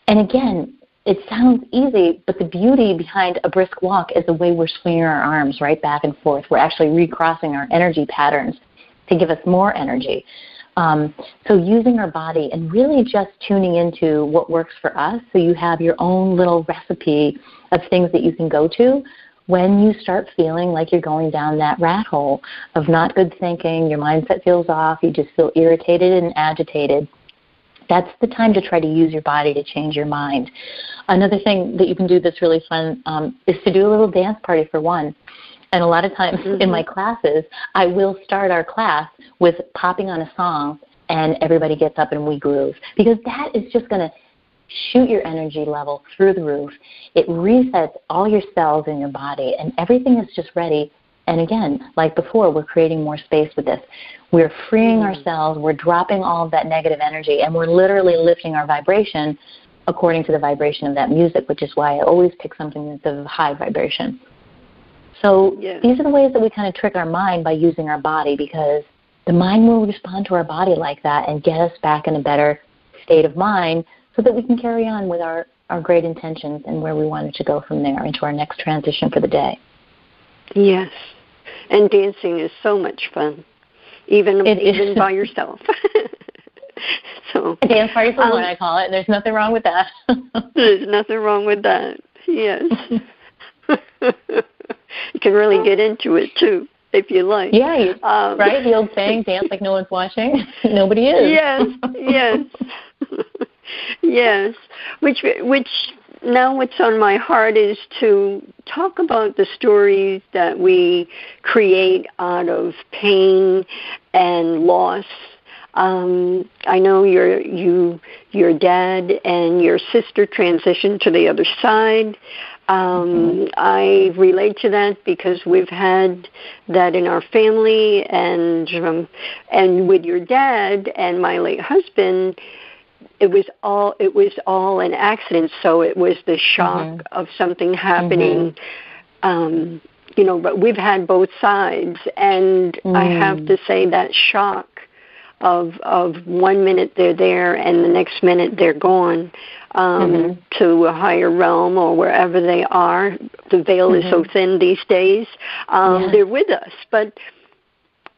And again, it sounds easy, but the beauty behind a brisk walk is the way we're swinging our arms right back and forth. We're actually recrossing our energy patterns to give us more energy. So using our body and really just tuning into what works for us, so you have your own little recipe of things that you can go to when you start feeling like you're going down that rat hole of not good thinking, your mindset feels off, you just feel irritated and agitated. That's the time to try to use your body to change your mind. Another thing that you can do that's really fun is to do a little dance party for one. And a lot of times in my classes, I will start our class with popping on a song and everybody gets up and we groove. Because that is just going to shoot your energy level through the roof. It resets all your cells in your body and everything is just ready. And again, like before, we're creating more space with this. We're freeing ourselves, we're dropping all of that negative energy, and we're literally lifting our vibration according to the vibration of that music, which is why I always pick something that's of high vibration. So these are the ways that we kind of trick our mind by using our body, because the mind will respond to our body like that and get us back in a better state of mind so that we can carry on with our great intentions and where we wanted to go from there into our next transition for the day. Yes. And dancing is so much fun, even by yourself. So a dance party for one, I call it, and there's nothing wrong with that. There's nothing wrong with that. Yes. You can really get into it, too, if you like. Yeah, right? The old saying, dance like no one's watching. Nobody is. Yes, yes. Yes. Which now what's on my heart is to talk about the stories that we create out of pain and loss. I know your dad and your sister transitioned to the other side. I relate to that because we've had that in our family, and with your dad and my late husband, it was all an accident. So it was the shock of something happening. But we've had both sides, and I have to say that shock of 1 minute they're there and the next minute they're gone to a higher realm or wherever they are. The veil is so thin these days. They're with us. But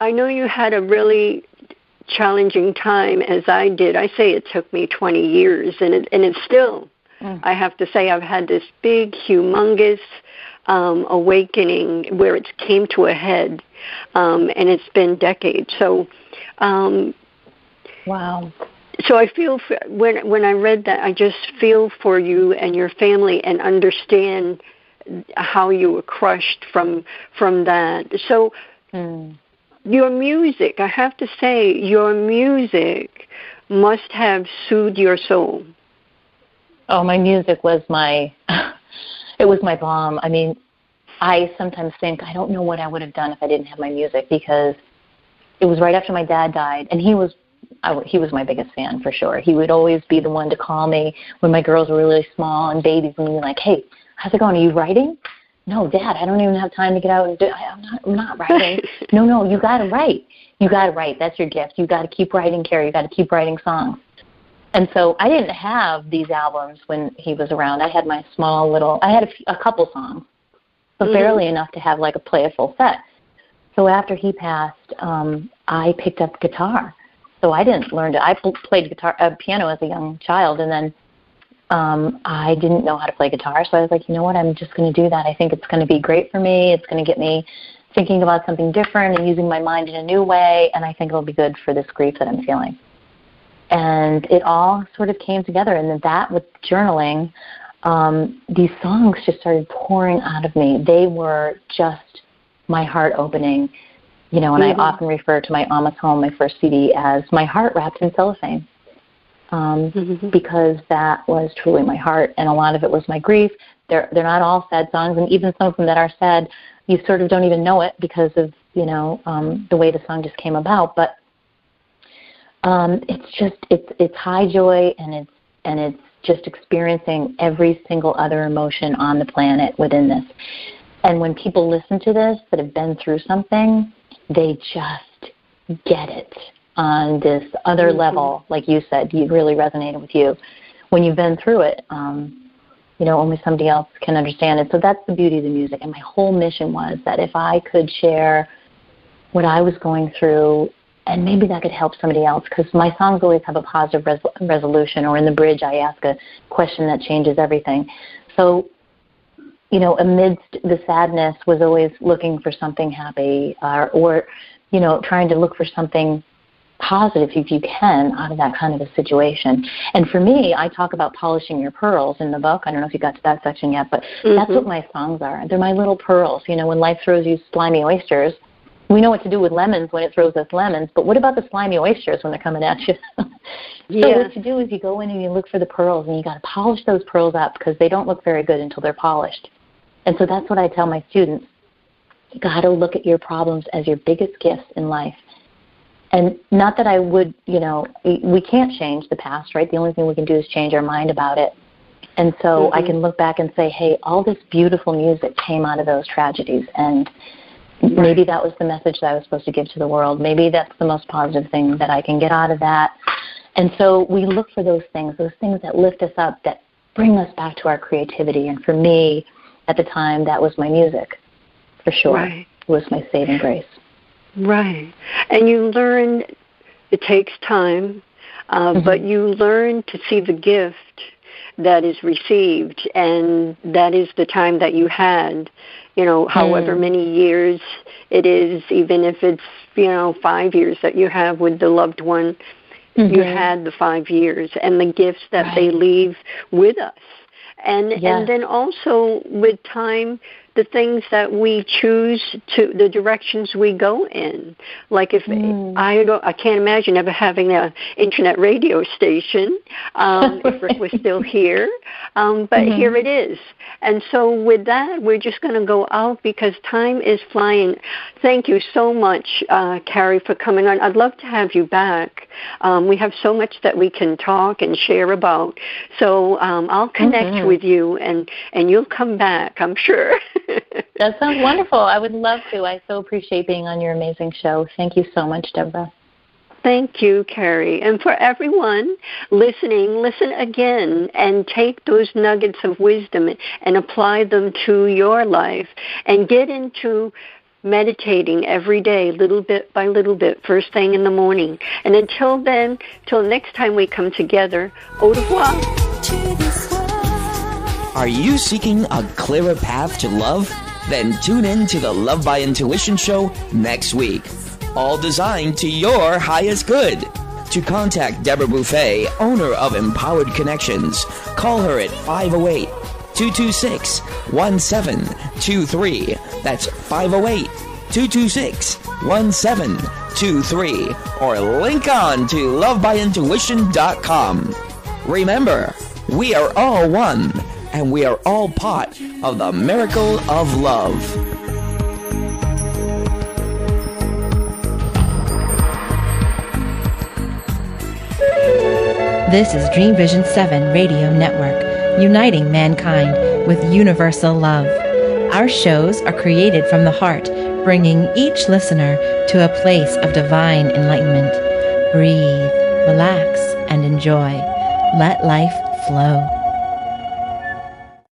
I know you had a really challenging time, as I did. I say it took me 20 years, and it's still, I have to say, I've had this big, humongous awakening where it came to a head, and it's been decades. So, wow. So I feel when I read that, I just feel for you and your family and understand how you were crushed from that. So your music, I have to say, your music must have soothed your soul. Oh, my music was it was my balm. I mean, I sometimes think, I don't know what I would have done if I didn't have my music, because it was right after my dad died, and he was my biggest fan for sure. He would always be the one to call me when my girls were really small and babies, and be like, "Hey, how's it going? Are you writing?" "No, Dad, I don't even have time to get out and do. I'm not writing." No, you got to write. You got to write. That's your gift. You got to keep writing, Carrie. You got to keep writing songs. And so I didn't have these albums when he was around. I had my small little. I had a couple songs, but barely enough to have play a full set. So after he passed, I picked up guitar. So I didn't learn to. I played piano as a young child, and then I didn't know how to play guitar. So I was like, you know what? I'm just going to do that. I think it's going to be great for me. It's going to get me thinking about something different and using my mind in a new way, and I think it'll be good for this grief that I'm feeling. And it all sort of came together, and then that with journaling, these songs just started pouring out of me. They were just my heart opening. And I often refer to my Almost Home, my first CD, as my heart wrapped in cellophane, because that was truly my heart, and a lot of it was my grief. They're not all sad songs, and even some of them that are sad, you sort of don't even know it because of the way the song just came about. But it's high joy, and it's just experiencing every single other emotion on the planet within this. And when people listen to this that have been through something, they just get it on this other level. Like you said, it really resonated with you, when you've been through it, only somebody else can understand it. So that's the beauty of the music. And my whole mission was that if I could share what I was going through, and maybe that could help somebody else, because my songs always have a positive resolution, or in the bridge I ask a question that changes everything. So, amidst the sadness was always looking for something happy, or trying to look for something positive, if you can, out of that kind of a situation. And for me, I talk about polishing your pearls in the book. I don't know if you got to that section yet, but that's what my songs are. They're my little pearls. When life throws you slimy oysters, we know what to do with lemons when it throws us lemons, but what about the slimy oysters when they're coming at you? So what you do is you go in and you look for the pearls, and you got to polish those pearls up, because they don't look very good until they're polished. And so that's what I tell my students. You got to look at your problems as your biggest gifts in life. And not that I would, we can't change the past, right? The only thing we can do is change our mind about it. And so I can look back and say, hey, all this beautiful music came out of those tragedies, and maybe that was the message that I was supposed to give to the world. Maybe that's the most positive thing that I can get out of that. And so we look for those things that lift us up, that bring us back to our creativity. And for me, at the time, that was my music, for sure. Right. It was my saving grace. Right. And you learn, it takes time, but you learn to see the gift that is received, and that is the time that you had, however many years it is, even if it's, 5 years that you have with the loved one, you had the 5 years, and the gifts that they leave with us. And then also with time, the things that we choose to, the directions we go in. Like if I can't imagine ever having an internet radio station if Rick was still here, but here it is. And so with that, we're just going to go out because time is flying. Thank you so much, Carrie, for coming on. I'd love to have you back. We have so much that we can talk and share about. So I'll connect with you, and you'll come back, I'm sure. That sounds wonderful. I would love to. I so appreciate being on your amazing show. Thank you so much, Deborah. Thank you, Carrie. And for everyone listening, listen again and take those nuggets of wisdom and apply them to your life, and get into meditating every day, little bit by little bit, first thing in the morning. And until then, till next time we come together, au revoir. Are you seeking a clearer path to love? Then tune in to the Love by Intuition show next week. All designed to your highest good. To contact Deborah Buffet, owner of Empowered Connections, call her at 508-226-1723. That's 508-226-1723. Or link on to lovebyintuition.com. Remember, we are all one, and we are all part of the miracle of love. This is Dream Vision 7 Radio Network, uniting mankind with universal love. Our shows are created from the heart, bringing each listener to a place of divine enlightenment. Breathe, relax, and enjoy. Let life flow.